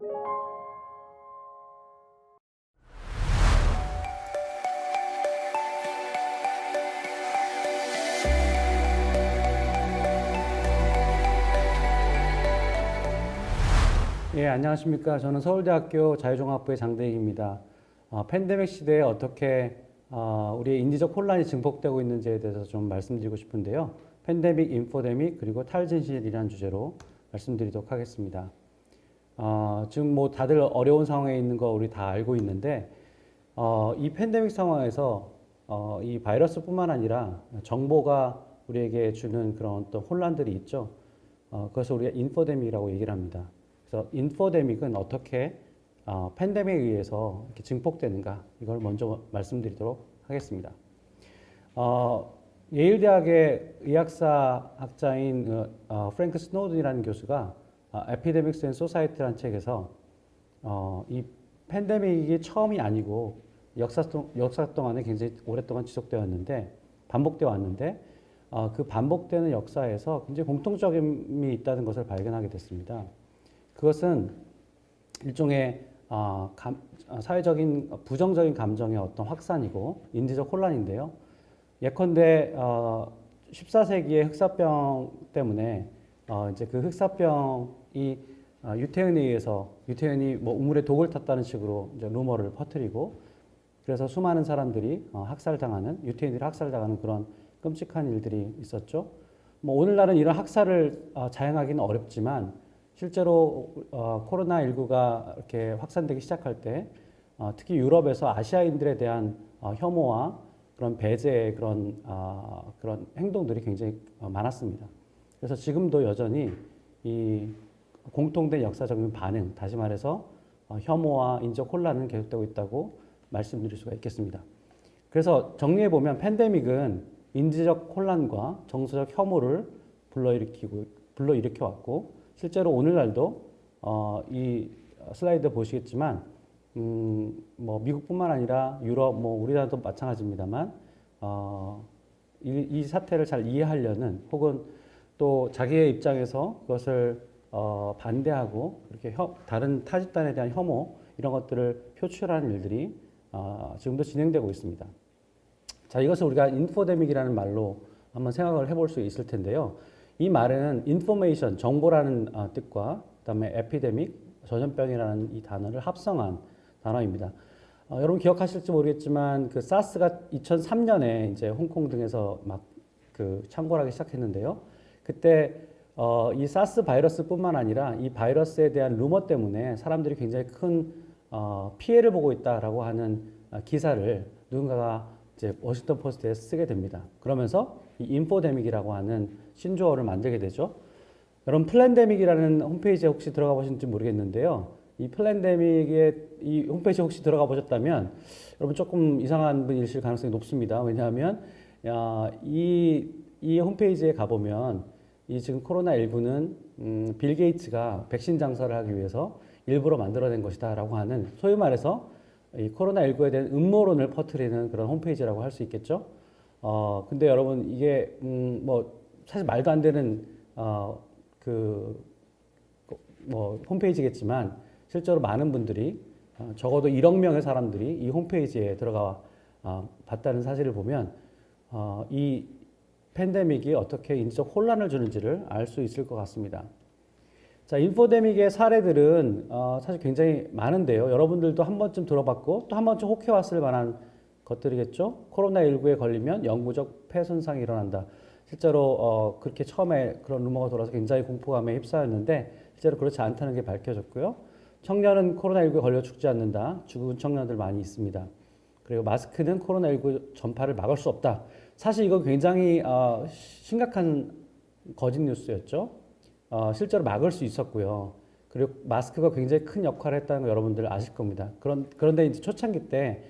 예, 안녕하십니까. 저는 서울대학교 자유종합부의 장대익입니다. 팬데믹 시대에 어떻게 우리의 인지적 혼란이 증폭되고 있는지에 대해서 좀 말씀드리고 싶은데요. 팬데믹, 인포데믹, 그리고 탈진실이라는 주제로 말씀드리도록 하겠습니다. 지금 뭐 다들 어려운 상황에 있는 거 우리 다 알고 있는데, 이 팬데믹 상황에서 이 바이러스뿐만 아니라 정보가 우리에게 주는 그런 어떤 혼란들이 있죠. 그것을 우리가 인포데믹이라고 얘기를 합니다. 그래서 인포데믹은 어떻게 팬데믹에 의해서 이렇게 증폭되는가, 이걸 먼저 말씀드리도록 하겠습니다. 예일대학의 의학사 학자인 프랭크 스노든이라는 교수가 Epidemics and Society라는 책에서 이 팬데믹이 처음이 아니고 역사 동안에 굉장히 오랫동안 지속되어 왔는데, 반복되어 왔는데, 그 반복되는 역사에서 굉장히 공통점이 있다는 것을 발견하게 됐습니다. 그것은 일종의 사회적인 부정적인 감정의 어떤 확산이고 인지적 혼란인데요. 예컨대 14세기의 흑사병 때문에 이제 그 흑사병이 유태인에 의해서 유태인이 뭐 우물에 독을 탔다는 식으로 이제 루머를 퍼뜨리고, 그래서 수많은 사람들이 유태인들이 학살당하는 그런 끔찍한 일들이 있었죠. 뭐 오늘날은 이런 학살을 자행하기는 어렵지만, 실제로 코로나19가 이렇게 확산되기 시작할 때 특히 유럽에서 아시아인들에 대한 혐오와 그런 배제의 그런 행동들이 굉장히 많았습니다. 그래서 지금도 여전히 이 공통된 역사적인 반응, 다시 말해서 혐오와 인적 혼란은 계속되고 있다고 말씀드릴 수가 있겠습니다. 그래서 정리해 보면 팬데믹은 인지적 혼란과 정서적 혐오를 불러일으켜 왔고, 실제로 오늘날도 이 슬라이드 보시겠지만 뭐 미국뿐만 아니라 유럽, 뭐 우리나라도 마찬가지입니다만 이 사태를 잘 이해하려는, 혹은 또 자기의 입장에서 그것을 반대하고 이렇게 다른 타 집단에 대한 혐오, 이런 것들을 표출하는 일들이 지금도 진행되고 있습니다. 자, 이것을 우리가 인포데믹이라는 말로 한번 생각을 해볼 수 있을 텐데요. 이 말은 인포메이션, 정보라는 뜻과 그다음에 에피데믹, 전염병이라는 이 단어를 합성한 단어입니다. 여러분 기억하실지 모르겠지만 그 사스가 2003년에 이제 홍콩 등에서 막 그 창궐하기 시작했는데요. 그때 이 사스 바이러스뿐만 아니라 이 바이러스에 대한 루머 때문에 사람들이 굉장히 큰 피해를 보고 있다라고 하는 기사를 누군가가 이제 워싱턴 포스트에 쓰게 됩니다. 그러면서 이 인포데믹이라고 하는 신조어를 만들게 되죠. 여러분 플랜데믹이라는 홈페이지에 혹시 들어가 보셨는지 모르겠는데요. 이 플랜데믹의 이 홈페이지에 혹시 들어가 보셨다면 여러분 조금 이상한 분이실 가능성이 높습니다. 왜냐하면 이 홈페이지에 가보면 이 지금 코로나19는 빌 게이츠가 백신 장사를 하기 위해서 일부러 만들어낸 것이다라고 하는, 소위 말해서 이 코로나19에 대한 음모론을 퍼뜨리는 그런 홈페이지라고 할 수 있겠죠. 근데 여러분 이게 뭐 사실 말도 안 되는 뭐 홈페이지겠지만, 실제로 많은 분들이 적어도 1억 명의 사람들이 이 홈페이지에 들어가 봤다는 사실을 보면 이 팬데믹이 어떻게 인지적 혼란을 주는지를 알 수 있을 것 같습니다. 자, 인포데믹의 사례들은 사실 굉장히 많은데요. 여러분들도 한 번쯤 들어봤고 또 한 번쯤 혹해왔을 만한 것들이겠죠. 코로나19에 걸리면 영구적 폐 손상이 일어난다. 실제로 그렇게 처음에 그런 루머가 돌아서 굉장히 공포감에 휩싸였는데, 실제로 그렇지 않다는 게 밝혀졌고요. 청년은 코로나19에 걸려 죽지 않는다. 죽은 청년들 많이 있습니다. 그리고 마스크는 코로나19 전파를 막을 수 없다. 사실 이건 굉장히 심각한 거짓 뉴스였죠. 실제로 막을 수 있었고요. 그리고 마스크가 굉장히 큰 역할을 했다는 거 여러분들 아실 겁니다. 그런데 이제 초창기 때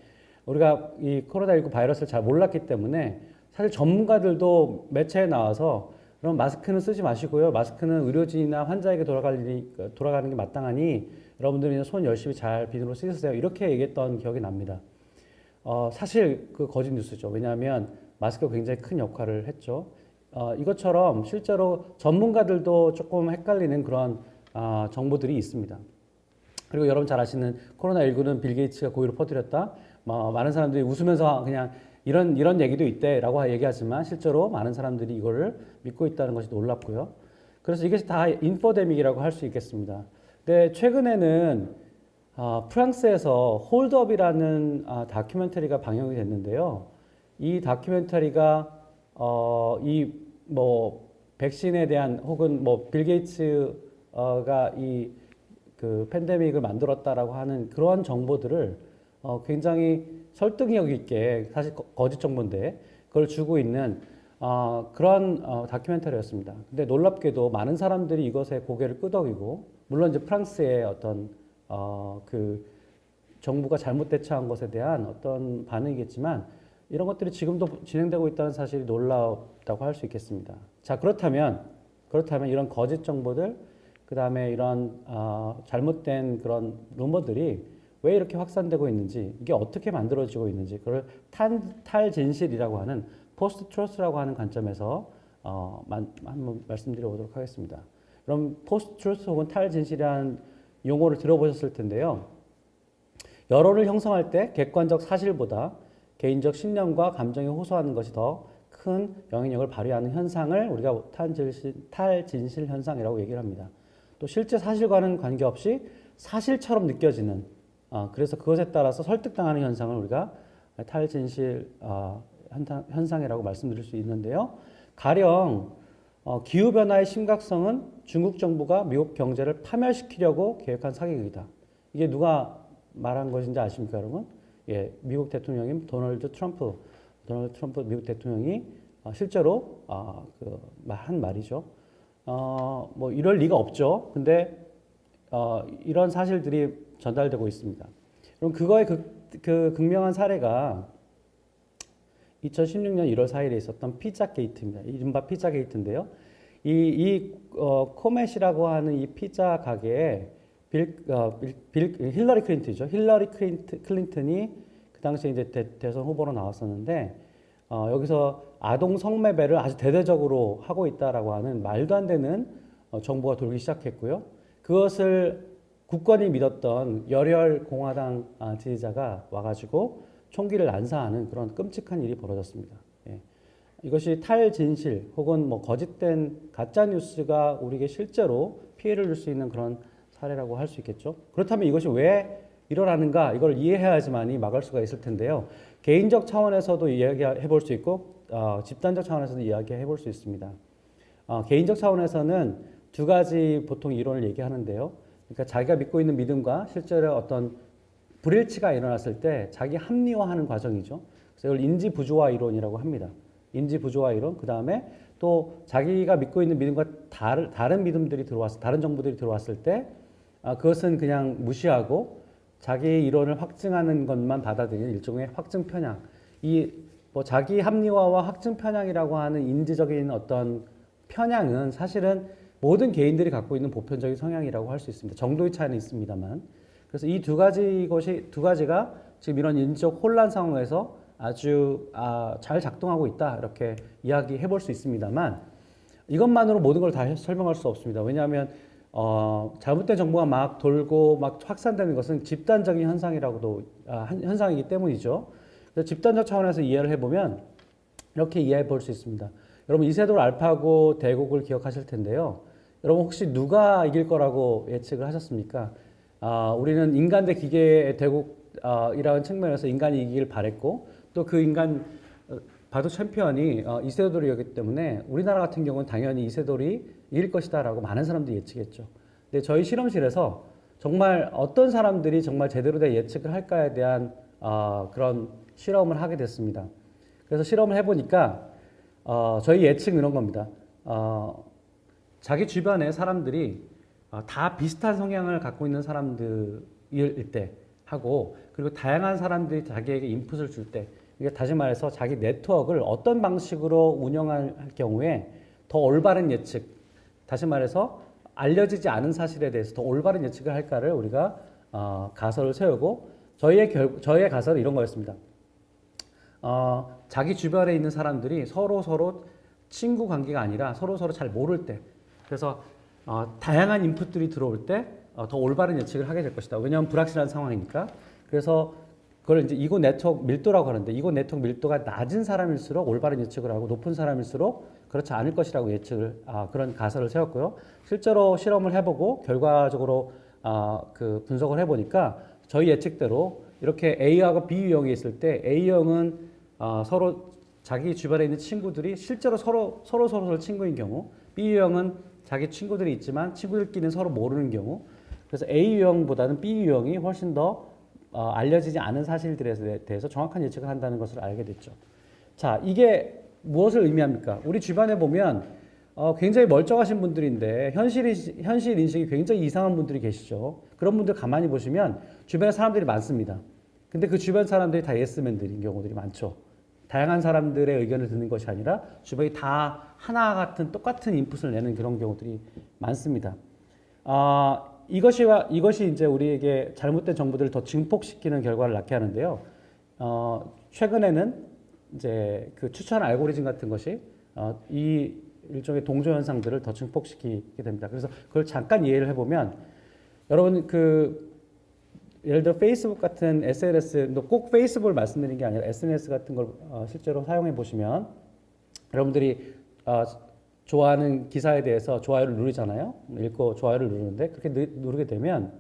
우리가 이 코로나19 바이러스를 잘 몰랐기 때문에 사실 전문가들도 매체에 나와서 그럼 마스크는 쓰지 마시고요. 마스크는 의료진이나 환자에게 돌아가는 게 마땅하니 여러분들이 손 열심히 잘 비누로 씻으세요. 이렇게 얘기했던 기억이 납니다. 사실 그 거짓 뉴스죠. 왜냐하면 마스크가 굉장히 큰 역할을 했죠. 이것처럼 실제로 전문가들도 조금 헷갈리는 그런 정보들이 있습니다. 그리고 여러분 잘 아시는 코로나19는 빌 게이츠가 고의로 퍼뜨렸다. 많은 사람들이 웃으면서 그냥 이런 얘기도 있대라고 얘기하지만 실제로 많은 사람들이 이거를 믿고 있다는 것이 놀랍고요. 그래서 이것이 다 인포데믹이라고 할 수 있겠습니다. 근데 최근에는 프랑스에서 홀드업이라는 다큐멘터리가 방영이 됐는데요. 이 다큐멘터리가 이 뭐 백신에 대한 혹은 뭐 빌 게이츠가 이 그 팬데믹을 만들었다라고 하는 그러한 정보들을 굉장히 설득력 있게 사실 거짓 정보인데 그걸 주고 있는 그런 다큐멘터리였습니다. 근데 놀랍게도 많은 사람들이 이것에 고개를 끄덕이고 물론 이제 프랑스의 어떤 그 정부가 잘못 대처한 것에 대한 어떤 반응이겠지만 이런 것들이 지금도 진행되고 있다는 사실이 놀랍다고 할 수 있겠습니다. 자, 그렇다면 이런 거짓 정보들, 그 다음에 이런 잘못된 그런 루머들이 왜 이렇게 확산되고 있는지, 이게 어떻게 만들어지고 있는지, 그걸 탈진실이라고 하는 포스트 트루스라고 하는 관점에서 한번 말씀드려보도록 하겠습니다. 그럼 포스트 트루스 혹은 탈진실이라는 용어를 들어보셨을 텐데요. 여론을 형성할 때 객관적 사실보다 개인적 신념과 감정에 호소하는 것이 더 큰 영향력을 발휘하는 현상을 우리가 탈진실 현상이라고 얘기를 합니다. 또 실제 사실과는 관계없이 사실처럼 느껴지는 그래서 그것에 따라서 설득당하는 현상을 우리가 탈진실 현상이라고 말씀드릴 수 있는데요. 가령 기후변화의 심각성은 중국 정부가 미국 경제를 파멸시키려고 계획한 사기극이다. 이게 누가 말한 것인지 아십니까, 여러분? 예, 미국 대통령인 도널드 트럼프 미국 대통령이 실제로 한 말이죠. 뭐 이럴 리가 없죠. 근데 이런 사실들이 전달되고 있습니다. 그럼 그거의 그 극명한 사례가 2016년 1월 4일에 있었던 피자 게이트입니다. 이른바 피자 게이트인데요. 코멧이라고 하는 이 피자 가게에 힐러리 클린턴이죠. 힐러리 클린턴이 그 당시에 이제 대선 후보로 나왔었는데 여기서 아동 성매매를 아주 대대적으로 하고 있다라고 하는 말도 안 되는 정보가 돌기 시작했고요. 그것을 굳건히 믿었던 열혈 공화당 지지자가 와가지고 총기를 난사하는 그런 끔찍한 일이 벌어졌습니다. 예. 이것이 탈진실 혹은 뭐 거짓된 가짜 뉴스가 우리에게 실제로 피해를 줄 수 있는 그런 사례라고 할 수 있겠죠. 그렇다면 이것이 왜 일어나는가 이걸 이해해야지만이 막을 수가 있을 텐데요. 개인적 차원에서도 이야기해 볼 수 있고 집단적 차원에서도 이야기해 볼 수 있습니다. 개인적 차원에서는 두 가지 보통 이론을 얘기하는데요. 그러니까 자기가 믿고 있는 믿음과 실제로 어떤 불일치가 일어났을 때 자기 합리화하는 과정이죠. 그래서 이걸 인지부조화 이론이라고 합니다. 인지부조화 이론. 그 다음에 또 자기가 믿고 있는 믿음과 다른 믿음들이 다른 정보들이 들어왔을 때 그것은 그냥 무시하고 자기 이론을 확증하는 것만 받아들이는 일종의 확증 편향. 뭐 자기 합리화와 확증 편향이라고 하는 인지적인 어떤 편향은 사실은 모든 개인들이 갖고 있는 보편적인 성향이라고 할 수 있습니다. 정도의 차이는 있습니다만. 그래서 이 두 가지가 지금 이런 인지적 혼란 상황에서 아주 잘 작동하고 있다 이렇게 이야기해 볼 수 있습니다만 이것만으로 모든 걸 다 설명할 수 없습니다. 왜냐하면 잘못된 정보가 막 돌고 막 확산되는 것은 집단적인 현상이라고도 현상이기 때문이죠. 그래서 집단적 차원에서 이해를 해보면 이렇게 이해해 볼 수 있습니다. 여러분 이세돌 알파고 대국을 기억하실 텐데요. 여러분 혹시 누가 이길 거라고 예측을 하셨습니까? 우리는 인간 대 기계의 대국이라는 측면에서 인간이 이기길 바랬고 또 그 인간 바둑 챔피언이 이세돌이었기 때문에 우리나라 같은 경우는 당연히 이세돌이 이길 것이다라고 많은 사람들이 예측했죠. 근데 저희 실험실에서 정말 어떤 사람들이 정말 제대로 된 예측을 할까에 대한 그런 실험을 하게 됐습니다. 그래서 실험을 해보니까 저희 예측은 이런 겁니다. 자기 주변의 사람들이 다 비슷한 성향을 갖고 있는 사람들일 때 하고 그리고 다양한 사람들이 자기에게 인풋을 줄 때 이게 다시 말해서 자기 네트워크를 어떤 방식으로 운영할 경우에 더 올바른 예측 다시 말해서 알려지지 않은 사실에 대해서 더 올바른 예측을 할까를 우리가 가설을 세우고 저희의 가설은 이런 거였습니다. 자기 주변에 있는 사람들이 서로 친구 관계가 아니라 서로 잘 모를 때 그래서 다양한 인풋들이 들어올 때 더 올바른 예측을 하게 될 것이다. 왜냐하면 불확실한 상황이니까. 그래서 그걸 이제 이고 네트워크 밀도라고 하는데 이고 네트워크 밀도가 낮은 사람일수록 올바른 예측을 하고 높은 사람일수록 그렇지 않을 것이라고 예측을 그런 가설을 세웠고요. 실제로 실험을 해보고 결과적으로 그 분석을 해보니까 저희 예측대로 이렇게 A하고 B 유형이 있을 때 A형은 서로 자기 주변에 있는 친구들이 실제로 서로 친구인 경우, B 유형은 자기 친구들이 있지만 친구들끼리는 서로 모르는 경우, 그래서 A 유형보다는 B 유형이 훨씬 더 알려지지 않은 사실들에 대해서 정확한 예측을 한다는 것을 알게 됐죠. 자, 이게 무엇을 의미합니까? 우리 주변에 보면 굉장히 멀쩡하신 분들인데 현실 인식이 굉장히 이상한 분들이 계시죠. 그런 분들 가만히 보시면 주변에 사람들이 많습니다. 근데 그 주변 사람들이 다 예스맨들인 경우들이 많죠. 다양한 사람들의 의견을 듣는 것이 아니라 주변이 다 하나 같은 똑같은 인풋을 내는 그런 경우들이 많습니다. 이것이 이제 우리에게 잘못된 정보들을 더 증폭시키는 결과를 낳게 하는데요. 최근에는 이제 그 추천 알고리즘 같은 것이 이 일종의 동조 현상들을 더 증폭시키게 됩니다. 그래서 그걸 잠깐 이해를 해보면 여러분 예를 들어 페이스북 같은 SNS, 꼭 페이스북을 말씀드리는 게 아니라 SNS 같은 걸 실제로 사용해 보시면 여러분들이 좋아하는 기사에 대해서 좋아요를 누르잖아요. 읽고 좋아요를 누르는데 그렇게 누르게 되면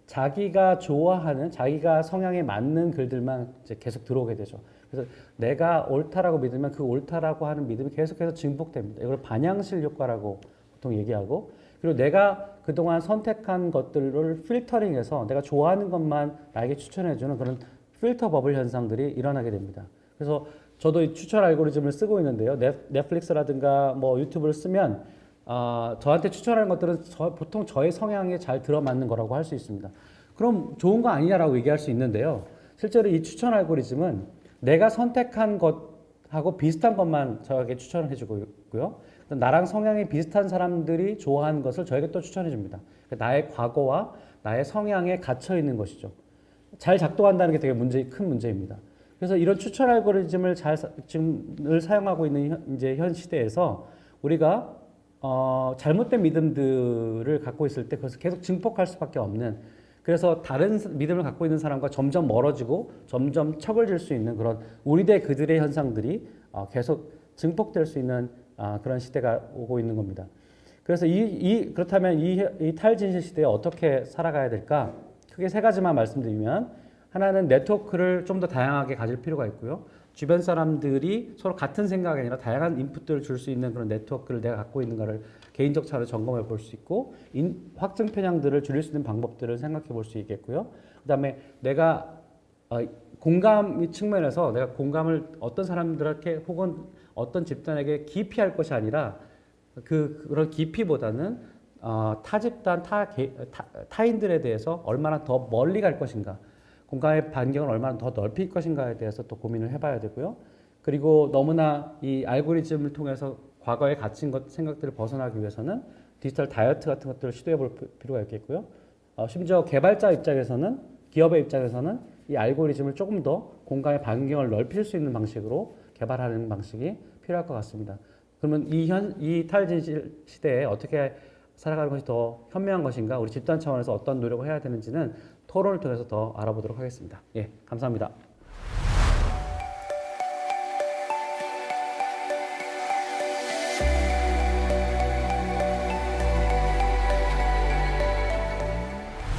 자기가 좋아하는 자기가 성향에 맞는 글들만 이제 계속 들어오게 되죠. 그래서 내가 옳다라고 믿으면 그 옳다라고 하는 믿음이 계속해서 증폭됩니다. 이걸 반향실 효과라고 보통 얘기하고, 그리고 내가 그동안 선택한 것들을 필터링해서 내가 좋아하는 것만 나에게 추천해주는 그런 필터 버블 현상들이 일어나게 됩니다. 그래서 저도 이 추천 알고리즘을 쓰고 있는데요. 넷플릭스라든가 뭐 유튜브를 쓰면 저한테 추천하는 것들은 보통 저의 성향에 잘 들어맞는 거라고 할 수 있습니다. 그럼 좋은 거 아니냐라고 얘기할 수 있는데요. 실제로 이 추천 알고리즘은 내가 선택한 것하고 비슷한 것만 저에게 추천을 해주고 있고요. 나랑 성향이 비슷한 사람들이 좋아하는 것을 저에게 또 추천해 줍니다. 나의 과거와 나의 성향에 갇혀 있는 것이죠. 잘 작동한다는 게 되게 큰 문제입니다. 그래서 이런 추천 알고리즘을 지금 사용하고 있는 이제 현 시대에서 우리가 잘못된 믿음들을 갖고 있을 때 그것을 계속 증폭할 수밖에 없는, 그래서 다른 믿음을 갖고 있는 사람과 점점 멀어지고 점점 척을 질 수 있는 그런 우리 대 그들의 현상들이 계속 증폭될 수 있는 그런 시대가 오고 있는 겁니다. 그래서 그렇다면 이 탈진실 시대에 어떻게 살아가야 될까? 크게 세 가지만 말씀드리면, 하나는 네트워크를 좀 더 다양하게 가질 필요가 있고요. 주변 사람들이 서로 같은 생각이 아니라 다양한 인풋들을 줄 수 있는 그런 네트워크를 내가 갖고 있는가를 개인적 차로 점검해 볼 수 있고, 확증 편향들을 줄일 수 있는 방법들을 생각해 볼 수 있겠고요. 그 다음에 내가 공감 측면에서 내가 공감을 어떤 사람들에게 혹은 어떤 집단에게 깊이 할 것이 아니라 그런 깊이보다는 타 집단, 타인들에 대해서 얼마나 더 멀리 갈 것인가, 공감의 반경을 얼마나 더 넓힐 것인가에 대해서 또 고민을 해봐야 되고요. 그리고 너무나 이 알고리즘을 통해서 과거에 갇힌 생각들을 벗어나기 위해서는 디지털 다이어트 같은 것들을 시도해 볼 필요가 있겠고요. 심지어 개발자 입장에서는, 기업의 입장에서는 이 알고리즘을 조금 더 공감의 반경을 넓힐 수 있는 방식으로 개발하는 방식이 필요할 것 같습니다. 그러면 이 탈진실 시대에 어떻게 살아가는 것이 더 현명한 것인가, 우리 집단 차원에서 어떤 노력을 해야 되는지는 토론을 통해서 더 알아보도록 하겠습니다. 예, 감사합니다.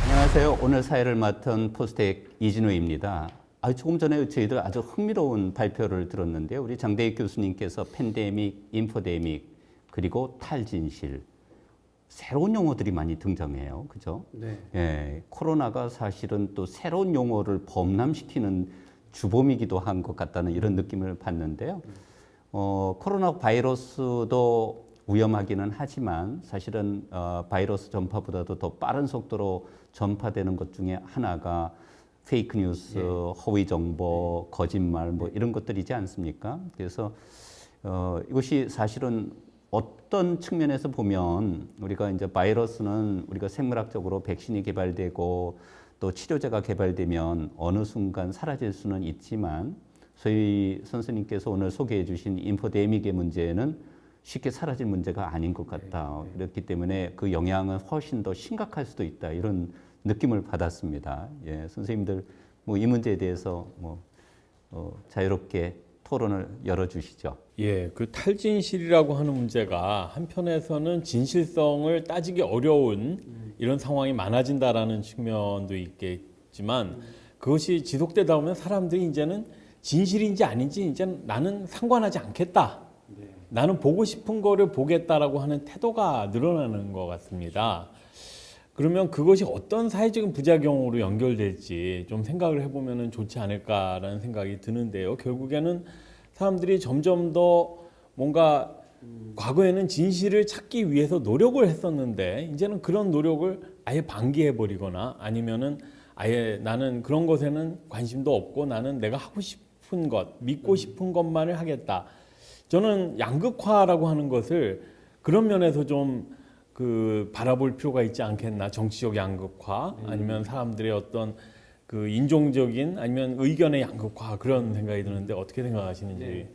안녕하세요. 오늘 사회를 맡은 포스텍 이진우입니다. 조금 전에 저희들 아주 흥미로운 발표를 들었는데요. 우리 장대익 교수님께서 팬데믹, 인포데믹, 그리고 탈진실, 새로운 용어들이 많이 등장해요. 그죠? 네. 예, 코로나가 사실은 또 새로운 용어를 범람시키는 주범이기도 한 것 같다는 이런 느낌을 받는데요. 코로나 바이러스도 위험하기는 하지만 사실은 바이러스 전파보다도 더 빠른 속도로 전파되는 것 중에 하나가 페이크 뉴스, 허위 정보, 거짓말 뭐 이런 것들이지 않습니까? 그래서 이것이 사실은 어떤 측면에서 보면 우리가 이제 바이러스는 우리가 생물학적으로 백신이 개발되고 또 치료제가 개발되면 어느 순간 사라질 수는 있지만, 저희 선생님께서 오늘 소개해 주신 인포데믹의 문제는 쉽게 사라질 문제가 아닌 것 같다. 그렇기 때문에 그 영향은 훨씬 더 심각할 수도 있다. 이런 느낌을 받았습니다. 예, 선생님들 뭐 이 문제에 대해서 자유롭게 토론을 열어주시죠. 예, 그 탈진실이라고 하는 문제가 한편에서는 진실성을 따지기 어려운 이런 상황이 많아진다라는 측면도 있겠지만 그것이 지속되다 보면 사람들이 이제는 진실인지 아닌지 이제는 나는 상관하지 않겠다. 나는 보고 싶은 거를 보겠다라고 하는 태도가 늘어나는 것 같습니다. 그러면 그것이 어떤 사회적인 부작용으로 연결될지 좀 생각을 해보면 좋지 않을까라는 생각이 드는데요. 결국에는 사람들이 점점 더 뭔가 과거에는 진실을 찾기 위해서 노력을 했었는데 이제는 그런 노력을 아예 방기해버리거나 아니면은 아예 나는 그런 것에는 관심도 없고 나는 내가 하고 싶은 것, 믿고 싶은 것만을 하겠다. 저는 양극화라고 하는 것을 그런 면에서 좀 바라볼 필요가 있지 않겠나. 정치적 양극화 아니면 사람들의 어떤 그 인종적인 아니면 의견의 양극화 그런 생각이 드는데 어떻게 생각하시는지.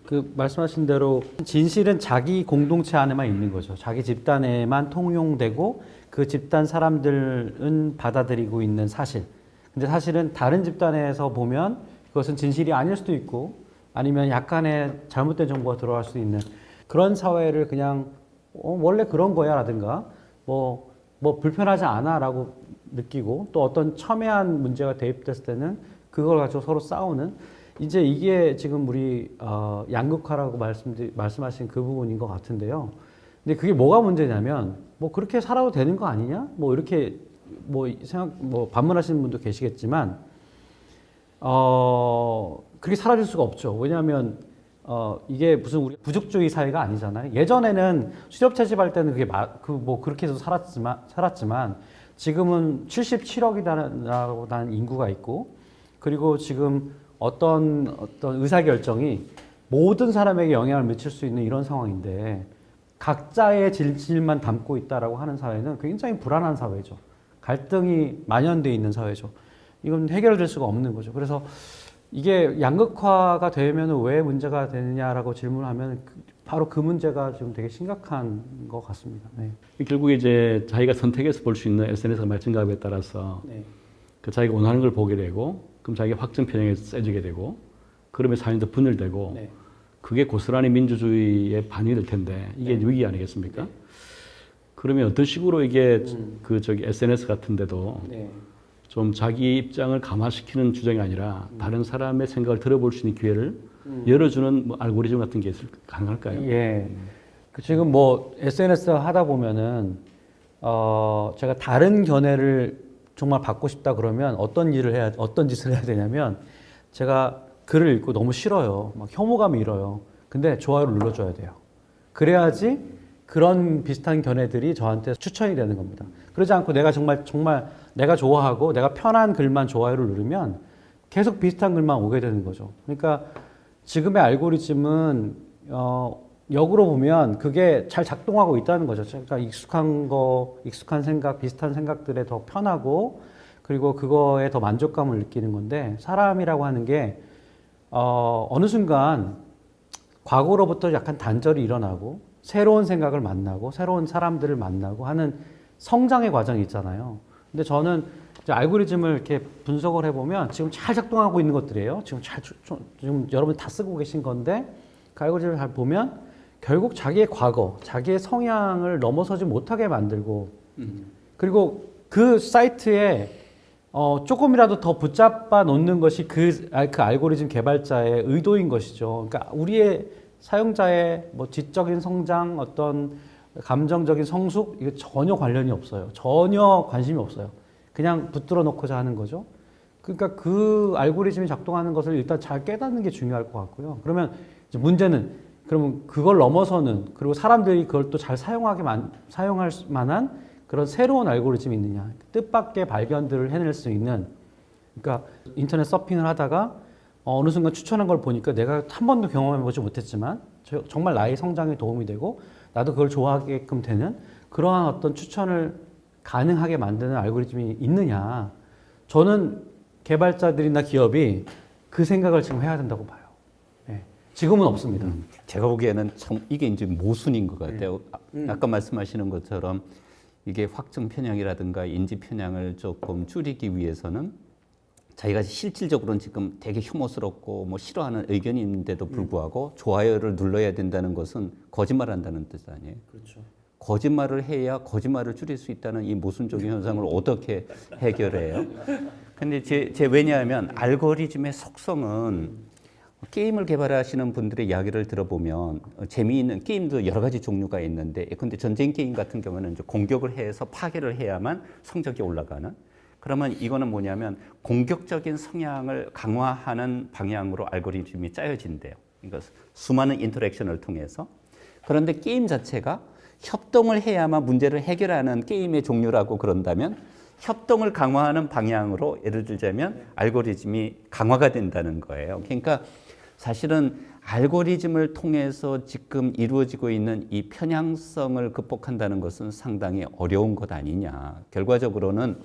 그 말씀하신 대로 진실은 자기 공동체 안에만 있는 거죠. 자기 집단에만 통용되고 그 집단 사람들은 받아들이고 있는 사실. 근데 사실은 다른 집단에서 보면 그것은 진실이 아닐 수도 있고 아니면 약간의 잘못된 정보가 들어갈 수 있는 그런 사회를 그냥 원래 그런 거야 라든가 뭐 불편하지 않아 라고 느끼고 또 어떤 첨예한 문제가 대입됐을 때는 그걸 가지고 서로 싸우는 이제 이게 지금 우리 양극화라고 말씀하신 그 부분인 것 같은데요. 근데 그게 뭐가 문제냐면 뭐 그렇게 살아도 되는 거 아니냐? 뭐 이렇게 반문하시는 분도 계시겠지만 그렇게 사라질 수가 없죠. 왜냐하면 이게 무슨 우리 부족주의 사회가 아니잖아요. 예전에는 수렵 채집할 때는 그게 그렇게 해서 살았지만 지금은 77억이라고 하는 인구가 있고 그리고 지금 어떤 의사결정이 모든 사람에게 영향을 미칠 수 있는 이런 상황인데 각자의 진실만 담고 있다라고 하는 사회는 굉장히 불안한 사회죠. 갈등이 만연되어 있는 사회죠. 이건 해결될 수가 없는 거죠. 그래서 이게 양극화가 되면 왜 문제가 되느냐라고 질문하면 바로 그 문제가 지금 되게 심각한 것 같습니다. 네. 결국에 이제 자기가 선택해서 볼 수 있는 SNS가 말증가에 따라서 네. 그 자기가 원하는 걸 보게 되고 그럼 자기가 확정 편향에 세지게 되고 그러면 사회는 더 분열되고 네. 그게 고스란히 민주주의의 반영이 될 텐데 이게 위기 아니겠습니까? 네. 그러면 어떤 식으로 이게 SNS 같은데도 네. 좀 자기 입장을 감화시키는 주장이 아니라 다른 사람의 생각을 들어볼 수 있는 기회를 열어주는 뭐 알고리즘 같은 게 가능할까요? 예. 지금 뭐 SNS 하다 보면은 제가 다른 견해를 정말 받고 싶다 그러면 어떤 짓을 해야 되냐면 제가 글을 읽고 너무 싫어요. 막 혐오감이 일어요. 근데 좋아요를 눌러줘야 돼요. 그래야지 그런 비슷한 견해들이 저한테 추천이 되는 겁니다. 그러지 않고 내가 정말 내가 좋아하고 내가 편한 글만 좋아요를 누르면 계속 비슷한 글만 오게 되는 거죠. 그러니까 지금의 알고리즘은 역으로 보면 그게 잘 작동하고 있다는 거죠. 그러니까 익숙한 생각, 비슷한 생각들에 더 편하고 그리고 그거에 더 만족감을 느끼는 건데 사람이라고 하는 게 어느 순간 과거로부터 약간 단절이 일어나고 새로운 생각을 만나고 새로운 사람들을 만나고 하는 성장의 과정이 있잖아요. 근데 저는 이제 알고리즘을 이렇게 분석을 해보면 지금 잘 작동하고 있는 것들이에요. 지금 여러분 다 쓰고 계신 건데 그 알고리즘을 잘 보면 결국 자기의 과거, 자기의 성향을 넘어서지 못하게 만들고 그리고 그 사이트에 조금이라도 더 붙잡아 놓는 것이 그 알고리즘 개발자의 의도인 것이죠. 그러니까 우리의 사용자의 뭐 지적인 성장, 어떤 감정적인 성숙, 이거 전혀 관련이 없어요. 전혀 관심이 없어요. 그냥 붙들어 놓고자 하는 거죠. 그러니까 그 알고리즘이 작동하는 것을 일단 잘 깨닫는 게 중요할 것 같고요. 그러면 이제 문제는 그러면 그걸 넘어서는 그리고 사람들이 그걸 또 잘 사용할 만한 그런 새로운 알고리즘이 있느냐. 뜻밖의 발견들을 해낼 수 있는 그러니까 인터넷 서핑을 하다가 어느 순간 추천한 걸 보니까 내가 한 번도 경험해보지 못했지만 정말 나의 성장에 도움이 되고 나도 그걸 좋아하게끔 되는 그러한 어떤 추천을 가능하게 만드는 알고리즘이 있느냐. 저는 개발자들이나 기업이 그 생각을 지금 해야 된다고 봐요. 네. 지금은 없습니다. 제가 보기에는 참 이게 이제 모순인 것 같아요. 아까 말씀하시는 것처럼 이게 확증 편향이라든가 인지 편향을 조금 줄이기 위해서는 자기가 실질적으로는 지금 되게 혐오스럽고 뭐 싫어하는 의견이 있는데도 불구하고 좋아요를 눌러야 된다는 것은 거짓말한다는 뜻 아니에요? 그렇죠. 거짓말을 해야 거짓말을 줄일 수 있다는 이 모순적인 현상을 어떻게 해결해요? 근데 왜냐하면 알고리즘의 속성은 게임을 개발하시는 분들의 이야기를 들어보면 재미있는 게임도 여러 가지 종류가 있는데 근데 전쟁 게임 같은 경우는 이제 공격을 해서 파괴를 해야만 성적이 올라가는 그러면 이거는 뭐냐면 공격적인 성향을 강화하는 방향으로 알고리즘이 짜여진대요. 그러니까 수많은 인터랙션을 통해서 그런데 게임 자체가 협동을 해야만 문제를 해결하는 게임의 종류라고 그런다면 협동을 강화하는 방향으로 예를 들자면 알고리즘이 강화가 된다는 거예요. 그러니까 사실은 알고리즘을 통해서 지금 이루어지고 있는 이 편향성을 극복한다는 것은 상당히 어려운 것 아니냐. 결과적으로는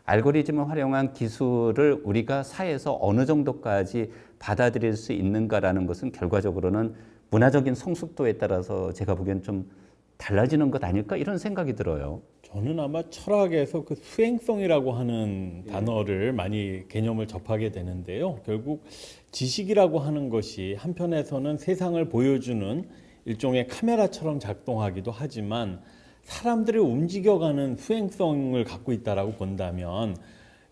알고리즘을 활용한 기술을 우리가 사회에서 어느 정도까지 받아들일 수 있는가라는 것은 결과적으로는 문화적인 성숙도에 따라서 제가 보기엔 좀 달라지는 것 아닐까 이런 생각이 들어요. 저는 아마 철학에서 그 수행성이라고 하는 단어를 많이 개념을 접하게 되는데요. 결국 지식이라고 하는 것이 한편에서는 세상을 보여주는 일종의 카메라처럼 작동하기도 하지만 사람들이 움직여가는 수행성을 갖고 있다라고 본다면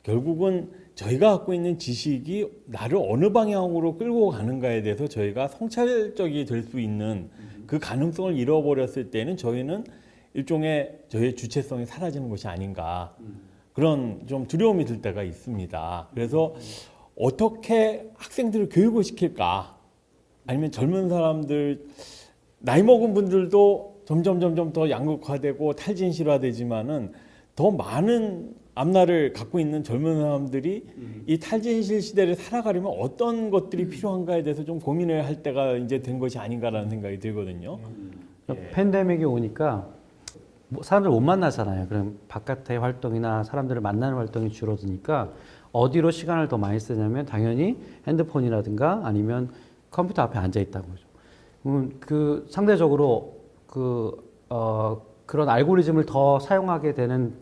결국은 저희가 갖고 있는 지식이 나를 어느 방향으로 끌고 가는가에 대해서 저희가 성찰적이 될 수 있는 그 가능성을 잃어버렸을 때는 저희는 일종의 저희의 주체성이 사라지는 것이 아닌가 그런 좀 두려움이 들 때가 있습니다. 그래서 어떻게 학생들을 교육을 시킬까 아니면 젊은 사람들 나이 먹은 분들도 점점 더 양극화되고 탈진실화되지만은 더 많은 앞날을 갖고 있는 젊은 사람들이 이 탈진실 시대를 살아가려면 어떤 것들이 필요한가에 대해서 좀 고민을 할 때가 이제 된 것이 아닌가라는 생각이 들거든요. 팬데믹이 오니까 사람들 못 만나잖아요. 그럼 바깥의 활동이나 사람들을 만나는 활동이 줄어드니까 어디로 시간을 더 많이 쓰냐면 당연히 핸드폰이라든가 아니면 컴퓨터 앞에 앉아 있다는 거죠. 그 상대적으로 그런 알고리즘을 더 사용하게 되는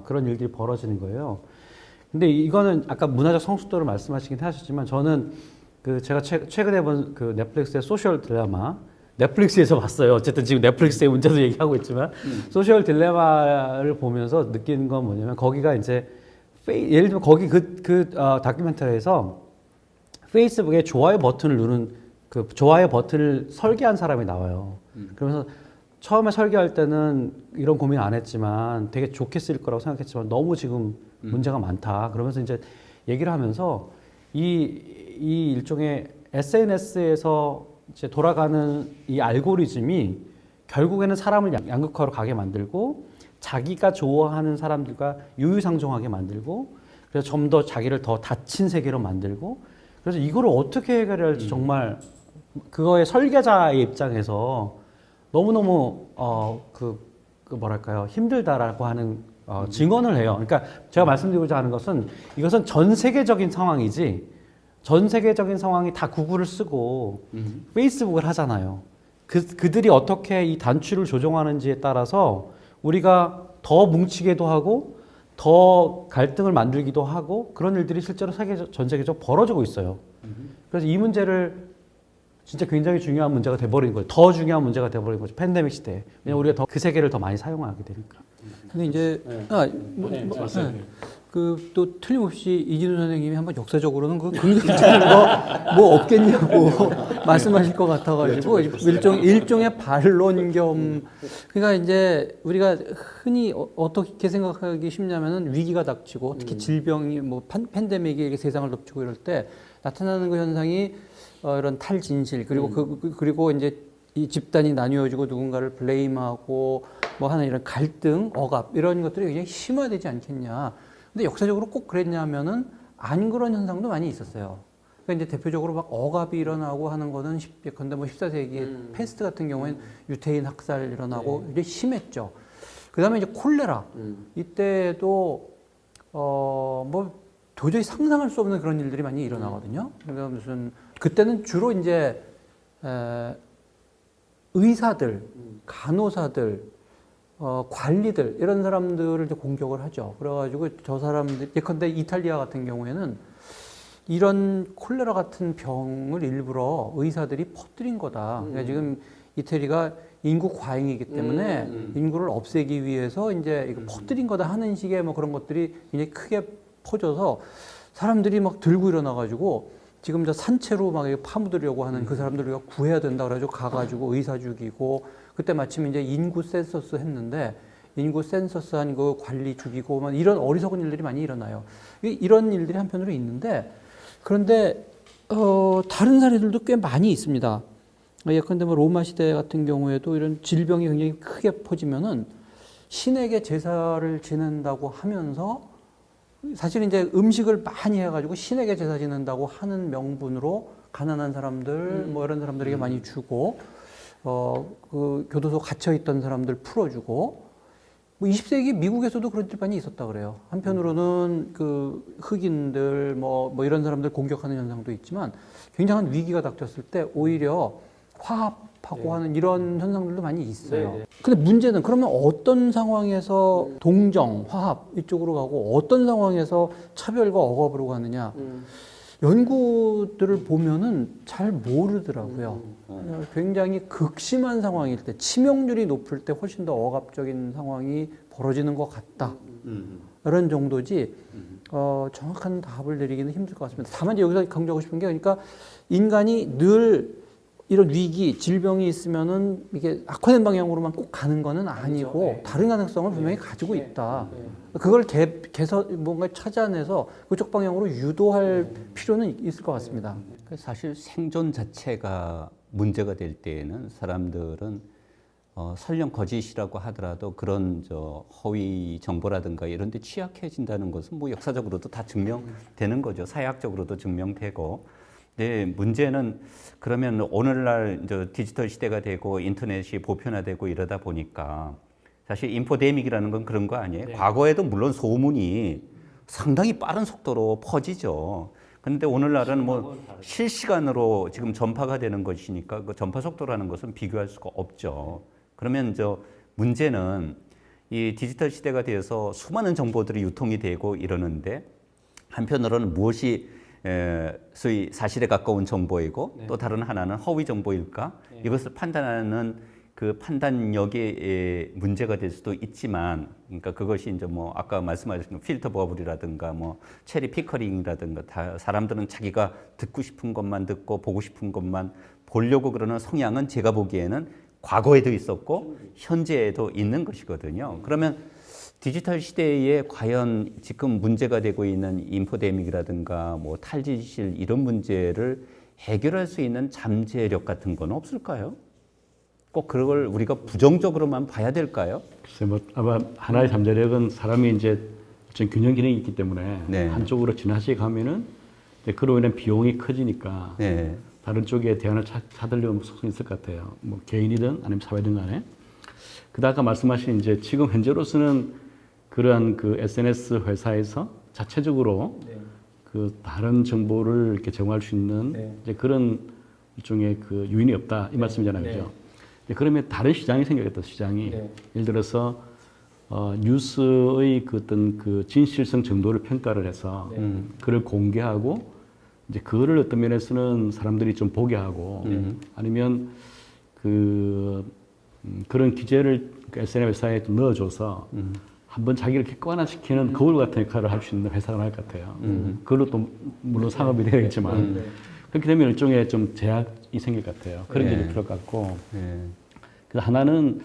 그런 일들이 벌어지는 거예요. 근데 이거는 아까 문화적 성숙도를 말씀하시긴 하셨지만 저는 제가 최근에 본 그 넷플릭스의 소셜 딜레마 넷플릭스에서 봤어요. 어쨌든 지금 넷플릭스의 문제도 얘기하고 있지만 소셜 딜레마를 보면서 느낀 건 뭐냐면 거기가 이제 예를 들면 거기 다큐멘터리에서 페이스북에 좋아요 버튼을 누른 그 좋아요 버튼을 설계한 사람이 나와요. 그러면서 처음에 설계할 때는 이런 고민 안 했지만 되게 좋게 쓰일 거라고 생각했지만 너무 지금 문제가 많다. 그러면서 이제 얘기를 하면서 이 일종의 SNS에서 이제 돌아가는 이 알고리즘이 결국에는 사람을 양극화로 가게 만들고 자기가 좋아하는 사람들과 유유상종하게 만들고 그래서 좀 더 자기를 더 닫힌 세계로 만들고 그래서 이거를 어떻게 해결해야 할지 정말 그거의 설계자의 입장에서 너무너무 뭐랄까요 힘들다라고 하는 증언을 해요. 그러니까 제가 말씀드리고자 하는 것은 이것은 전 세계적인 상황이지 전 세계적인 상황이 다 구글을 쓰고 페이스북을 하잖아요. 그들이 어떻게 이 단추를 조종하는지에 따라서 우리가 더 뭉치기도 하고 더 갈등을 만들기도 하고 그런 일들이 실제로 전 세계적으로 벌어지고 있어요. 그래서 이 문제를 진짜 굉장히 중요한 문제가 돼버린 거예요. 더 중요한 문제가 돼버린 거죠. 팬데믹 시대에. 왜냐면 우리가 더 그 세계를 더 많이 사용하게 되니까. 근데 이제 또 틀림없이 이진우 선생님이 한번 역사적으로는 그 긍정적인 뭐 없겠냐고 말씀하실 것 같아가지고 일종의 반론 겸 그러니까 이제 우리가 흔히 어떻게 생각하기 쉽냐면은 위기가 닥치고 특히 질병이 뭐 팬데믹이 이렇게 세상을 덮치고 이럴 때 나타나는 그 현상이 이런 탈진실 그리고 이제 이 집단이 나뉘어지고 누군가를 블레임하고 뭐 하는 이런 갈등, 억압 이런 것들이 굉장히 심화되지 않겠냐. 근데 역사적으로 꼭 그랬냐면은 안 그런 현상도 많이 있었어요. 그러니까 이제 대표적으로 막 억압이 일어나고 하는 거는 예컨대 뭐 14세기 패스트 같은 경우에는 유태인 학살 일어나고 이제 심했죠. 그다음에 이제 콜레라 이때도 뭐 도저히 상상할 수 없는 그런 일들이 많이 일어나거든요. 그러니까 그때는 주로 이제 의사들, 간호사들, 관리들 이런 사람들을 이제 공격을 하죠. 그래가지고 저 사람들 예컨대 이탈리아 같은 경우에는 이런 콜레라 같은 병을 일부러 의사들이 퍼뜨린 거다. 그러니까 지금 이태리가 인구 과잉이기 때문에 인구를 없애기 위해서 이제 이거 퍼뜨린 거다 하는 식의 뭐 그런 것들이 굉장히 크게 퍼져서 사람들이 막 들고 일어나가지고 지금 저 산채로 막 파묻으려고 하는 그 사람들을 우리가 구해야 된다 그래가지고 가가지고 의사 죽이고 그때 마침 이제 인구 센서스 했는데 인구 센서스 한 그 관리 죽이고 막 이런 어리석은 일들이 많이 일어나요. 이런 일들이 한편으로 있는데 그런데 다른 사례들도 꽤 많이 있습니다. 예컨대 뭐 로마 시대 같은 경우에도 이런 질병이 굉장히 크게 퍼지면은 신에게 제사를 지낸다고 하면서 사실 이제 음식을 많이 해가지고 신에게 제사 지낸다고 하는 명분으로 가난한 사람들 뭐 이런 사람들에게 많이 주고 그 교도소 갇혀 있던 사람들 풀어주고 뭐 20세기 미국에서도 그런 일이 많이 있었다 그래요. 한편으로는 그 흑인들 뭐 이런 사람들 공격하는 현상도 있지만 굉장한 위기가 닥쳤을 때 오히려 화합하고 하는 이런 현상들도 많이 있어요. 근데 문제는 그러면 어떤 상황에서 동정, 화합 이쪽으로 가고 어떤 상황에서 차별과 억압으로 가느냐. 연구들을 보면은 잘 모르더라고요. 굉장히 극심한 상황일 때, 치명률이 높을 때 훨씬 더 억압적인 상황이 벌어지는 것 같다. 이런 정도지, 정확한 답을 내리기는 힘들 것 같습니다. 다만 이제 여기서 강조하고 싶은 게, 그러니까 인간이 늘 이런 위기, 질병이 있으면은 이게 악화된 방향으로만 꼭 가는 거는 아니고 다른 가능성을 분명히 가지고 있다. 그걸 뭔가 찾아내서 그쪽 방향으로 유도할 필요는 있을 것 같습니다. 사실 생존 자체가 문제가 될 때에는 사람들은 설령 거짓이라고 하더라도 그런 허위 정보라든가 이런 데 취약해진다는 것은 뭐 역사적으로도 다 증명되는 거죠. 사회학적으로도 증명되고. 네, 문제는 그러면 오늘날 디지털 시대가 되고 인터넷이 보편화되고 이러다 보니까 사실 인포데믹이라는 건 그런 거 아니에요? 네. 과거에도 물론 소문이 상당히 빠른 속도로 퍼지죠. 그런데 오늘날은 뭐 실시간으로 지금 전파가 되는 것이니까 그 전파 속도라는 것은 비교할 수가 없죠. 그러면 문제는 이 디지털 시대가 되어서 수많은 정보들이 유통이 되고 이러는데 한편으로는 무엇이 소위 사실에 가까운 정보이고 또 다른 하나는 허위 정보일까? 이것을 판단하는 그 판단력에 문제가 될 수도 있지만, 그러니까 그것이 이제 뭐 아까 말씀하신 필터 버블이라든가 뭐 체리 피커링이라든가 다 사람들은 자기가 듣고 싶은 것만 듣고 보고 싶은 것만 보려고 그러는 성향은 제가 보기에는 과거에도 있었고 현재에도 있는 것이거든요. 그러면 디지털 시대에 과연 지금 문제가 되고 있는 인포데믹이라든가 뭐 탈지실 이런 문제를 해결할 수 있는 잠재력 같은 건 없을까요? 꼭 그걸 우리가 부정적으로만 봐야 될까요? 글쎄 뭐 아마 하나의 잠재력은 사람이 이제 어떤 균형 기능이 있기 때문에 네. 한쪽으로 지나치게 가면은 그로 인한 비용이 커지니까 네. 다른 쪽에 대안을 찾으려는 속성이 있을 것 같아요. 뭐 개인이든 아니면 사회든 간에. 그다음 아까 말씀하신 이제 지금 현재로서는 그러한 그 SNS 회사에서 자체적으로 그 다른 정보를 이렇게 제공할 수 있는 이제 그런 일종의 그 유인이 없다 이 말씀이잖아요, 그죠? 그러면 다른 시장이 생기겠다, 시장이. 예를 들어서 뉴스의 그 어떤 그 진실성 정도를 평가를 해서 그걸 공개하고 이제 그거를 어떤 면에서는 사람들이 좀 보게 하고 아니면 그런 기재를 그 SNS 회사에 좀 넣어줘서 한번 자기를 객관화시키는 거울 같은 역할을 할 수 있는 회사가 나을 것 같아요. 그걸로 또 물론 상업이 되겠지만 그렇게 되면 일종의 좀 제약이 생길 것 같아요. 그런 게 필요할 것 같고. 그래서 하나는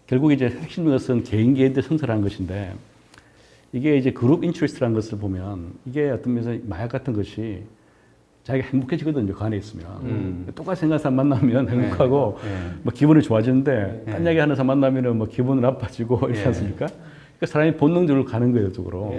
결국 이제 핵심인 것은 개인들 성찰하는 것인데 이게 이제 그룹 인트레스트라는 것을 보면 이게 어떤 면에서 마약 같은 것이 자기가 행복해지거든요. 그 안에 있으면. 똑같이 생각하는 사람 만나면 행복하고 뭐 기분이 좋아지는데 딴 이야기 하는 사람 만나면 뭐 기분은 나빠지고 이렇지 않습니까? 그러니까 사람이 본능적으로 가는 거예요, 쪽으로.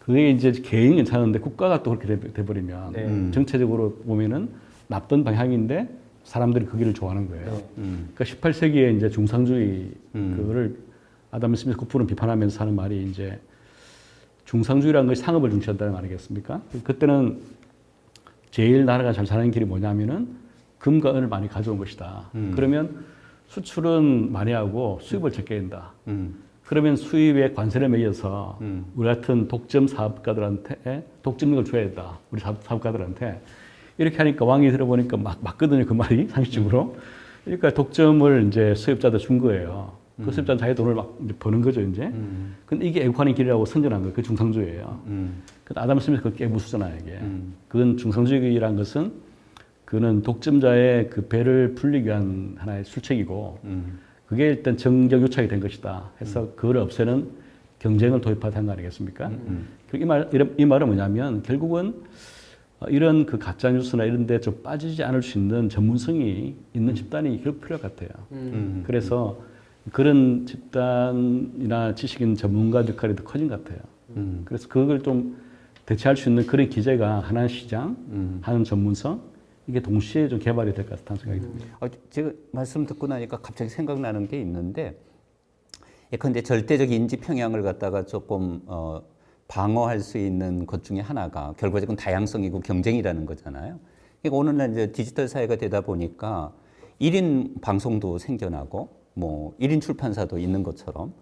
그게 이제 개인은 괜찮은데 국가가 또 그렇게 돼버리면 정체적으로 보면은 나쁜 방향인데 사람들이 그 길을 좋아하는 거예요. 그러니까 18세기에 이제 중상주의 그거를 아담 스미스 쿠프는 비판하면서 하는 말이 이제 중상주의라는 것이 상업을 중시한다는 말 아니겠습니까? 그때는 제일 나라가 잘 사는 길이 뭐냐면은 금과 은을 많이 가져온 것이다. 그러면 수출은 많이 하고 수입을 적게 한다. 그러면 수입에 관세를 매겨서 우리 같은 독점 사업가들한테 독점력을 줘야 된다. 우리 사업가들한테. 이렇게 하니까 왕이 들어보니까 막 맞거든요. 그 말이 상식적으로. 그러니까 독점을 이제 수입자한테 준 거예요. 그 수입자는 자기 돈을 막 이제 버는 거죠, 이제. 근데 이게 애국하는 길이라고 선전한 거예요. 그 중상주의예요. 근데 아담 스미스 그걸 깨부수잖아요, 이게. 그건 중상주의라는 것은 그는 독점자의 그 배를 풀리기 위한 하나의 술책이고 그게 일단 정적 유착이 된 것이다 해서 그걸 없애는 경쟁을 도입한 거 아니겠습니까? 이 말은 뭐냐면 결국은 이런 그 가짜 뉴스나 이런 데 좀 빠지지 않을 수 있는 전문성이 있는 집단이 결국 필요 같아요. 그래서 그런 집단이나 지식인 전문가 역할이 더 커진 것 같아요. 그래서 그걸 좀 대체할 수 있는 그런 기제가 하나는 시장, 하나는 전문성, 이게 동시에 좀 개발이 될 것 같다는 생각이 듭니다. 제가 말씀 듣고 나니까 갑자기 생각나는 게 있는데, 예컨대 절대적 인지 평양을 갖다가 조금 방어할 수 있는 것 중에 하나가 결과적으로 다양성이고 경쟁이라는 거잖아요. 그러니까 오늘날 이제 디지털 사회가 되다 보니까 1인 방송도 생겨나고 뭐 1인 출판사도 있는 것처럼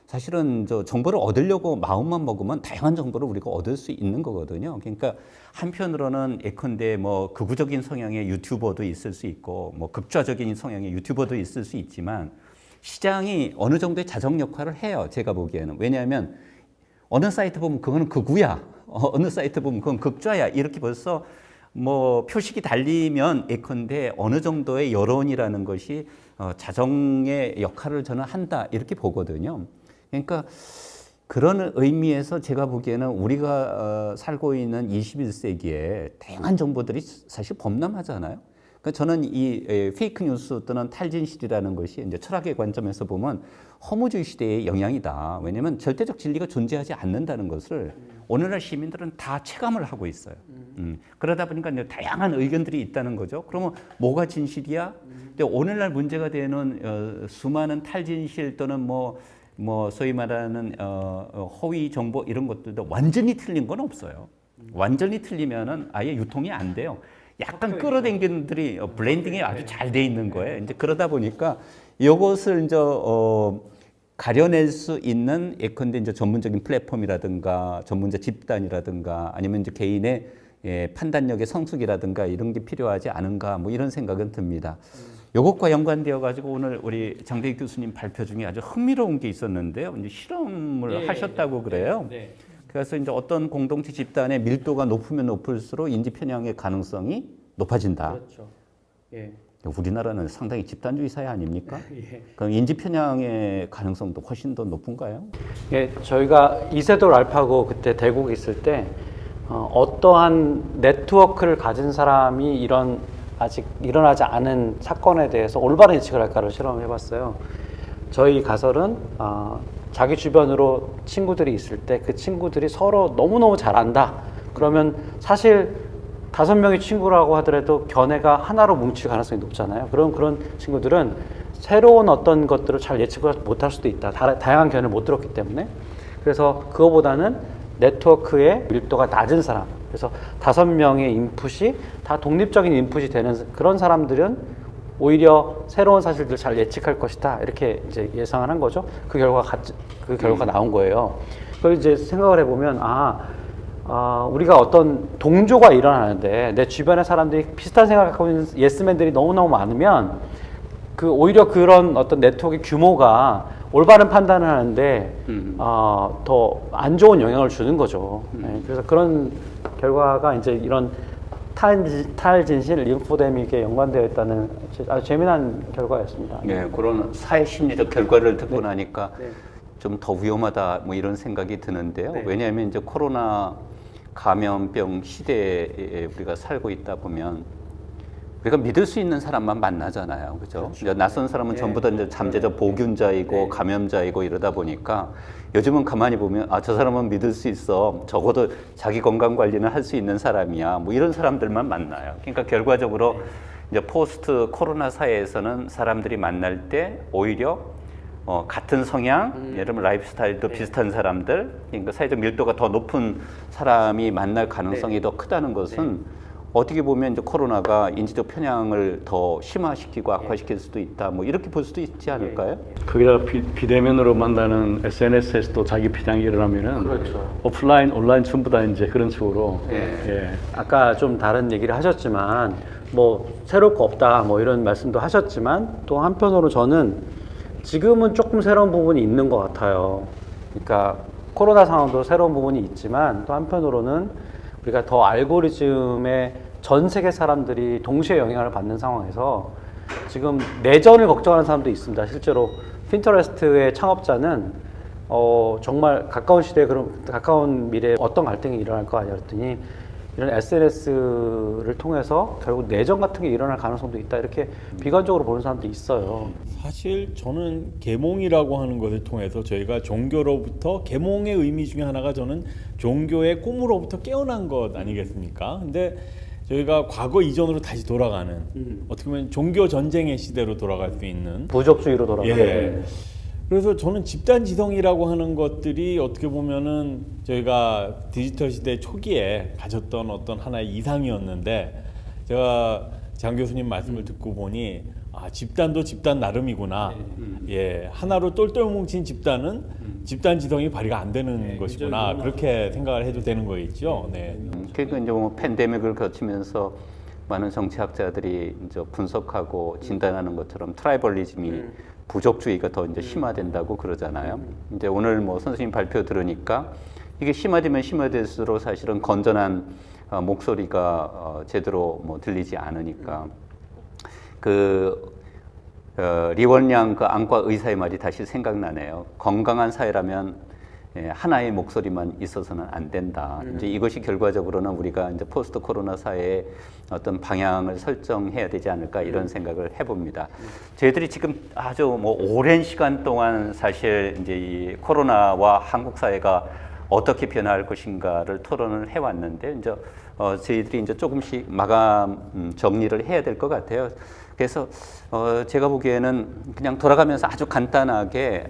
사실은 저 정보를 얻으려고 마음만 먹으면 다양한 정보를 우리가 얻을 수 있는 거거든요. 그러니까 한편으로는 예컨대 뭐 극우적인 성향의 유튜버도 있을 수 있고 뭐 극좌적인 성향의 유튜버도 있을 수 있지만 시장이 어느 정도의 자정 역할을 해요. 제가 보기에는. 왜냐하면 어느 사이트 보면 그거는 극우야. 어느 사이트 보면 그건 극좌야. 이렇게 벌써 뭐 표식이 달리면 예컨대 어느 정도의 여론이라는 것이 자정의 역할을 저는 한다. 이렇게 보거든요. 그러니까 그런 의미에서 제가 보기에는 우리가 살고 있는 21세기에 다양한 정보들이 사실 범람하잖아요. 그러니까 저는 이 페이크 뉴스 또는 탈진실이라는 것이 이제 철학의 관점에서 보면 허무주의 시대의 영향이다. 왜냐하면 절대적 진리가 존재하지 않는다는 것을 오늘날 시민들은 다 체감을 하고 있어요. 그러다 보니까 이제 다양한 의견들이 있다는 거죠. 그러면 뭐가 진실이야? 근데 오늘날 문제가 되는 수많은 탈진실 또는 뭐 소위 말하는 허위 정보 이런 것들도 완전히 틀린 건 없어요. 완전히 틀리면은 아예 유통이 안 돼요. 약간 끌어당기는 들이 블렌딩이 아주 잘 돼 있는 거예요. 이제 그러다 보니까 이것을 이제 가려낼 수 있는 예컨대 이제 전문적인 플랫폼이라든가 전문자 집단이라든가 아니면 이제 개인의 판단력의 성숙이라든가 이런 게 필요하지 않은가 뭐 이런 생각은 듭니다. 이것과 연관되어 가지고 오늘 우리 장대익 교수님 발표 중에 아주 흥미로운 게 있었는데요. 이제 실험을 하셨다고 그래요. 그래서 이제 어떤 공동체 집단의 밀도가 높으면 높을수록 인지 편향의 가능성이 높아진다. 그렇죠. 예. 우리나라는 상당히 집단주의 사회 아닙니까? 예. 그럼 인지 편향의 가능성도 훨씬 더 높은가요? 예, 저희가 이세돌 알파고 그때 대국에 있을 때 어떠한 네트워크를 가진 사람이 이런 아직 일어나지 않은 사건에 대해서 올바른 예측을 할까를 실험을 해봤어요. 저희 가설은 자기 주변으로 친구들이 있을 때 그 친구들이 서로 너무너무 잘 안다. 그러면 사실 5명의 친구라고 하더라도 견해가 하나로 뭉칠 가능성이 높잖아요. 그런 친구들은 새로운 어떤 것들을 잘 예측을 못할 수도 있다. 다양한 견해를 못 들었기 때문에. 그래서 그거보다는 네트워크의 밀도가 낮은 사람. 그래서 5명의 인풋이 다 독립적인 인풋이 되는 그런 사람들은 오히려 새로운 사실들을 잘 예측할 것이다. 이렇게 이제 예상을 한 거죠. 그 결과가 나온 거예요. 그걸 이제 생각을 해보면, 우리가 어떤 동조가 일어나는데 내 주변의 사람들이 비슷한 생각을 갖고 있는 예스맨들이 너무너무 많으면 오히려 그런 어떤 네트워크의 규모가 올바른 판단을 하는데 더 안 좋은 영향을 주는 거죠. 네, 그래서 그런 결과가 이제 이런 탈진실 림포데믹에 연관되어 있다는 아주 재미난 결과였습니다. 네, 그런 사회 심리적 결과를 듣고 나니까 좀 더 위험하다 뭐 이런 생각이 드는데요. 왜냐하면 이제 코로나 감염병 시대에 우리가 살고 있다 보면 우리가 믿을 수 있는 사람만 만나잖아요, 그죠? 그렇죠. 낯선 사람은 전부 다 이제 잠재적 보균자이고 감염자이고 이러다 보니까 요즘은 가만히 보면 저 사람은 믿을 수 있어. 적어도 자기 건강 관리는 할 수 있는 사람이야. 뭐 이런 사람들만 만나요. 그러니까 결과적으로 이제 포스트 코로나 사회에서는 사람들이 만날 때 오히려 같은 성향, 예를 들면 라이프스타일도 비슷한 사람들, 그러니까 사회적 밀도가 더 높은 사람이 만날 가능성이 더 크다는 것은 어떻게 보면 이제 코로나가 인지적 편향을 더 심화시키고 악화시킬 수도 있다. 뭐 이렇게 볼 수도 있지 않을까요? 거기다가 비대면으로 만나는 SNS에서도 자기 편향이 일어나면은 그렇죠. 오프라인, 온라인 전부 다 이제 그런 식으로 예. 아까 좀 다른 얘기를 하셨지만 뭐 새로울 거 없다 뭐 이런 말씀도 하셨지만 또 한편으로 저는 지금은 조금 새로운 부분이 있는 것 같아요. 그러니까 코로나 상황도 새로운 부분이 있지만 또 한편으로는 우리가 더 알고리즘에 전 세계 사람들이 동시에 영향을 받는 상황에서 지금 내전을 걱정하는 사람도 있습니다. 실제로 핀터레스트의 창업자는 정말 가까운 시대에 가까운 미래에 어떤 갈등이 일어날 거 아니야 그랬더니 이런 SNS를 통해서 결국 내전 같은 게 일어날 가능성도 있다 이렇게 비관적으로 보는 사람도 있어요. 사실 저는 계몽이라고 하는 것을 통해서 저희가 종교로부터 계몽의 의미 중에 하나가 저는 종교의 꿈으로부터 깨어난 것 아니겠습니까? 근데 저희가 과거 이전으로 다시 돌아가는 어떻게 보면 종교 전쟁의 시대로 돌아갈 수 있는 부족주의로 돌아가는. 예. 그래서 저는 집단 지성이라고 하는 것들이 어떻게 보면은 저희가 디지털 시대 초기에 가졌던 어떤 하나의 이상이었는데 제가 장 교수님 말씀을 듣고 보니 아, 집단도 집단 나름이구나. 예, 하나로 똘똘 뭉친 집단은 집단 지성이 발휘가 안 되는 것이구나. 그렇게 생각을 해도 되는 거겠죠. 네. 그러니까 이제 뭐 팬데믹을 거치면서 많은 정치학자들이 이제 분석하고 진단하는 것처럼 트라이벌리즘이 부족주의가 더 이제 심화된다고 그러잖아요. 이제 오늘 뭐 선생님 발표 들으니까 이게 심화되면 심화될수록 사실은 건전한 목소리가 제대로 뭐 들리지 않으니까 리원양 그 안과 의사의 말이 다시 생각나네요. 건강한 사회라면 하나의 목소리만 있어서는 안 된다. 이제 이것이 결과적으로는 우리가 이제 포스트 코로나 사회의 어떤 방향을 설정해야 되지 않을까 이런 생각을 해봅니다. 저희들이 지금 아주 뭐 오랜 시간 동안 사실 이제 이 코로나와 한국 사회가 어떻게 변화할 것인가를 토론을 해왔는데 이제 저희들이 이제 조금씩 마감 정리를 해야 될 것 같아요. 그래서 제가 보기에는 그냥 돌아가면서 아주 간단하게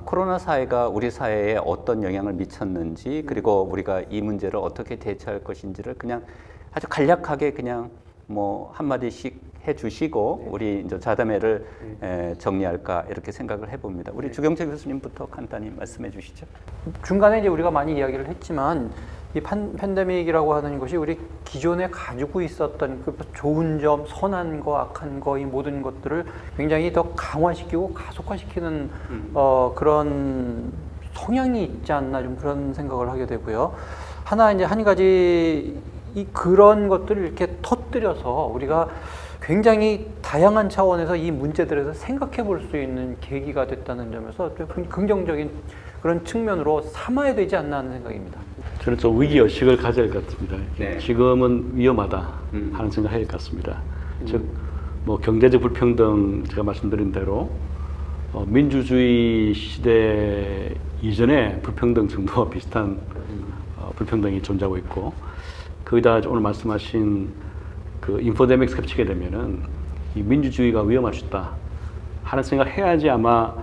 코로나 사회가 우리 사회에 어떤 영향을 미쳤는지 그리고 우리가 이 문제를 어떻게 대처할 것인지를 그냥 아주 간략하게 그냥 뭐 한마디씩 해주시고 우리 이제 자담회를 정리할까 이렇게 생각을 해봅니다. 우리 주경재 교수님부터 간단히 말씀해 주시죠. 중간에 이제 우리가 많이 이야기를 했지만 이 팬데믹이라고 하는 것이 우리 기존에 가지고 있었던 그 좋은 점, 선한 거, 악한 거, 이 모든 것들을 굉장히 더 강화시키고 가속화시키는 그런 성향이 있지 않나 좀 그런 생각을 하게 되고요. 이제 한 가지 그런 것들을 이렇게 터뜨려서 우리가 굉장히 다양한 차원에서 이 문제들에서 생각해 볼 수 있는 계기가 됐다는 점에서 좀 긍정적인 그런 측면으로 삼아야 되지 않나 하는 생각입니다. 저는 좀 위기의식을 가져야 할 것 같습니다. 네. 지금은 위험하다 하는 생각을 해야 할 것 같습니다. 즉, 뭐 경제적 불평등 제가 말씀드린 대로 민주주의 시대 이전에 불평등 정도와 비슷한 불평등이 존재하고 있고 거기다 오늘 말씀하신 그 인포데믹 겹치게 되면은 이 민주주의가 위험할 수 있다 하는 생각을 해야지 아마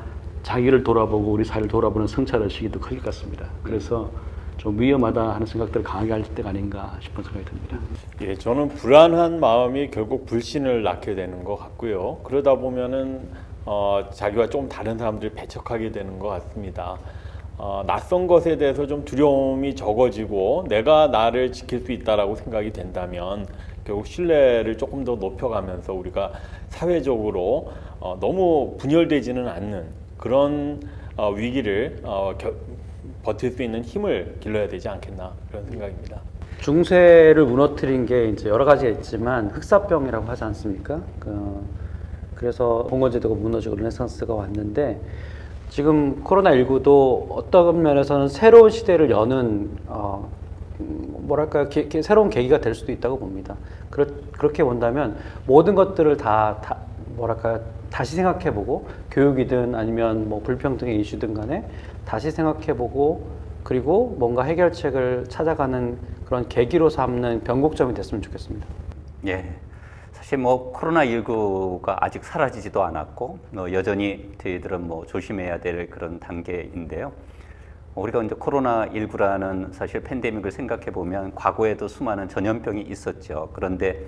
자기를 돌아보고 우리 사회를 돌아보는 성찰의식이 더 클 것 같습니다. 그래서 좀 위험하다 하는 생각들을 강하게 할 때가 아닌가 싶은 생각이 듭니다. 예, 저는 불안한 마음이 결국 불신을 낳게 되는 것 같고요. 그러다 보면은 자기와 좀 다른 사람들을 배척하게 되는 것 같습니다. 낯선 것에 대해서 좀 두려움이 적어지고 내가 나를 지킬 수 있다라고 생각이 된다면 결국 신뢰를 조금 더 높여가면서 우리가 사회적으로 너무 분열되지는 않는 그런 위기를 버틸 수 있는 힘을 길러야 되지 않겠나 그런 생각입니다. 중세를 무너뜨린 게 이제 여러 가지가 있지만 흑사병이라고 하지 않습니까? 그래서 봉건제도가 무너지고 르네상스가 왔는데 지금 코로나19도 어떤 면에서는 새로운 시대를 여는 뭐랄까요, 새로운 계기가 될 수도 있다고 봅니다. 그렇게 본다면 모든 것들을 다시 생각해보고 교육이든 아니면 뭐 불평등의 이슈든 간에 다시 생각해보고 그리고 뭔가 해결책을 찾아가는 그런 계기로 삼는 변곡점이 됐으면 좋겠습니다. 예. 사실 뭐 코로나19가 아직 사라지지도 않았고 여전히 저희들은 뭐 조심해야 될 그런 단계인데요. 우리가 이제 코로나19라는 사실 팬데믹을 생각해 보면 과거에도 수많은 전염병이 있었죠. 그런데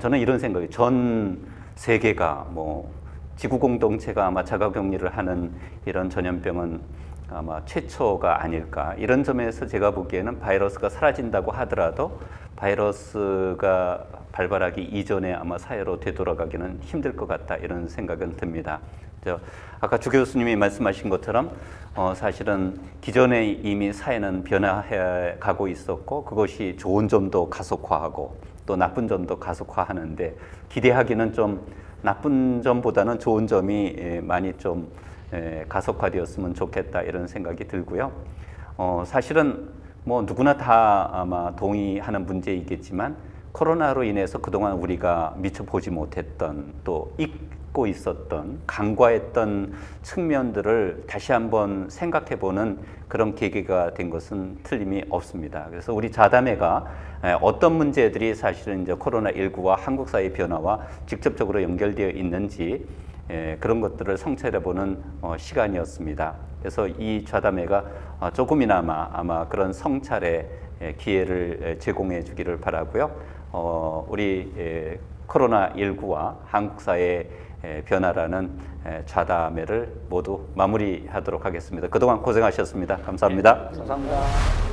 저는 이런 생각이 전 세계가 뭐 지구 공동체가 아마 자가격리를 하는 이런 전염병은 아마 최초가 아닐까. 이런 점에서 제가 보기에는 바이러스가 사라진다고 하더라도 바이러스가 발발하기 이전에 아마 사회로 되돌아가기는 힘들 것 같다. 이런 생각은 듭니다. 아까 주 교수님이 말씀하신 것처럼 사실은 기존에 이미 사회는 변화해 가고 있었고 그것이 좋은 점도 가속화하고 또 나쁜 점도 가속화하는데 기대하기는 좀 나쁜 점보다는 좋은 점이 많이 좀 가속화되었으면 좋겠다 이런 생각이 들고요. 사실은 뭐 누구나 다 아마 동의하는 문제이겠지만 코로나로 인해서 그동안 우리가 미처 보지 못했던 또 잊고 있었던 간과했던 측면들을 다시 한번 생각해 보는 그런 계기가 된 것은 틀림이 없습니다. 그래서 우리 자담회가 어떤 문제들이 사실은 이제 코로나19와 한국 사회의 변화와 직접적으로 연결되어 있는지 그런 것들을 성찰해 보는 시간이었습니다. 그래서 이 좌담회가 조금이나마 아마 그런 성찰의 기회를 제공해 주기를 바라고요. 우리 코로나19와 한국 사회의 변화라는 좌담회를 모두 마무리하도록 하겠습니다. 그동안 고생하셨습니다. 감사합니다. 감사합니다.